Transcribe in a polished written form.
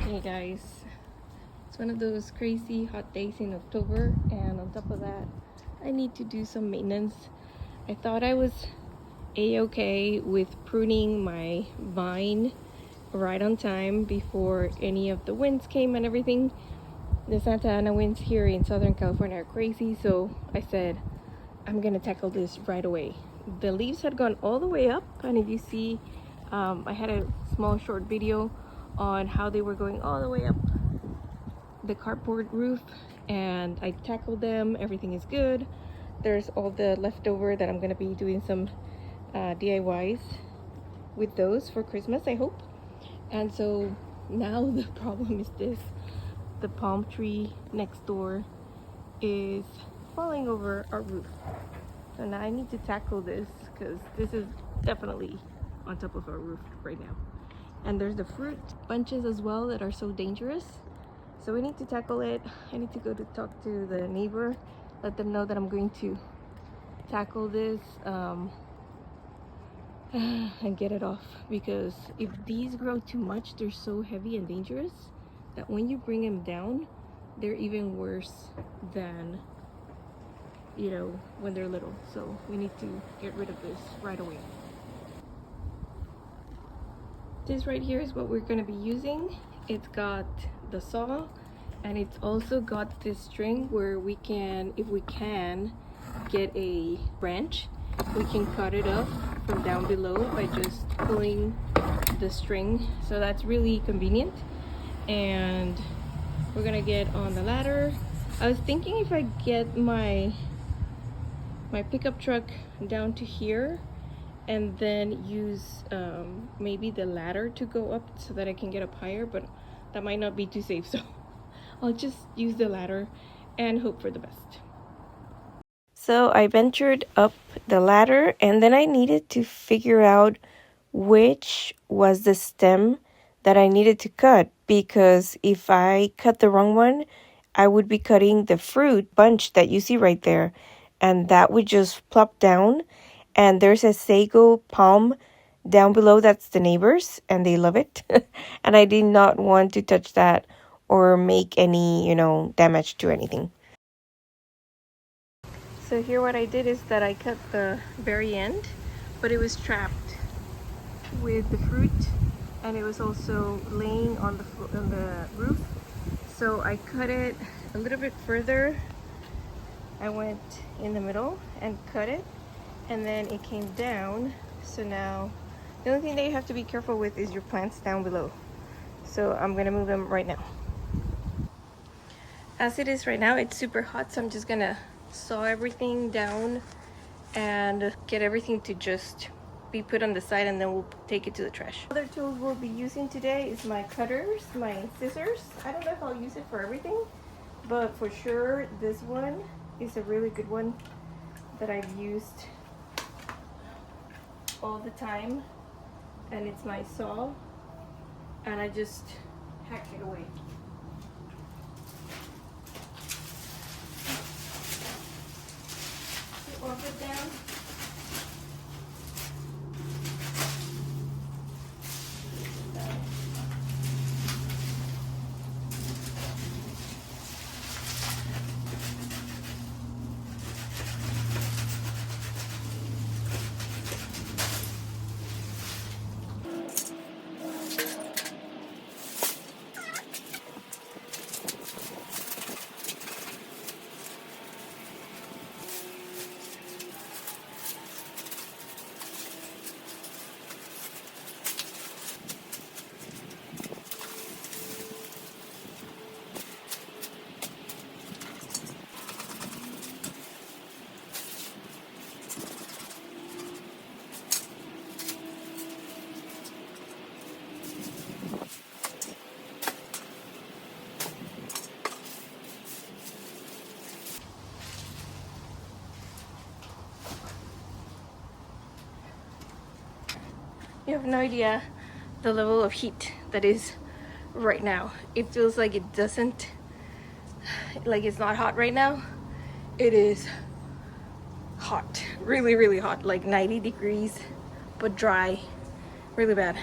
Hey guys, it's one of those crazy hot days in October, and on top of that I need to do some maintenance. I thought I was a-okay with pruning my vine right on time before any of the winds came and everything. The Santa Ana winds here in Southern California are crazy, so I said I'm gonna tackle this right away. The leaves had gone all the way up, and if you see, I had a small short video on how they were going all the way up the carport roof, and I tackled them. Everything is good. There's all the leftover that I'm gonna be doing some DIYs with those for Christmas, I hope. And so now the problem is this: the palm tree next door is falling over our roof. So now I need to tackle this because this is definitely on top of our roof right now. And there's the fruit bunches as well that are so dangerous. So we need to tackle it. I need to go to talk to the neighbor, let them know that I'm going to tackle this and get it off. Because if these grow too much, they're so heavy and dangerous that when you bring them down, they're even worse than, you know, when they're little. So we need to get rid of this right away. This right here is what we're going to be using. It's got the saw, and it's also got this string where we can, if we can, get a branch. We can cut it off from down below by just pulling the string. So that's really convenient. And we're gonna get on the ladder. I was thinking if I get my pickup truck down to here and then use maybe the ladder to go up so that I can get up higher, but that might not be too safe, so I'll just use the ladder and hope for the best. So I ventured up the ladder, and then I needed to figure out which was the stem that I needed to cut, because if I cut the wrong one, I would be cutting the fruit bunch that you see right there, and that would just plop down. And there's a Huuuuge Palm down below that's the neighbors, and they love it. And I did not want to touch that or make any, damage to anything. So here what I did is that I cut the very end, but it was trapped with the fruit, and it was also laying on the roof. So I cut it a little bit further. I went in the middle and cut it, and then it came down. So now the only thing that you have to be careful with is your plants down below. So I'm gonna move them right now. As it is right now, it's super hot, so I'm just gonna saw everything down and get everything to just be put on the side, and then we'll take it to the trash. Other tools we'll be using today is my cutters, my scissors. I don't know if I'll use it for everything, but for sure this one is a really good one that I've used all the time, and it's my saw, and I just hack it away. Walk it down. You have no idea the level of heat that is right now. It feels like it doesn't, like it's not hot right now. It is hot, really, really hot, like 90 degrees, but dry, really bad.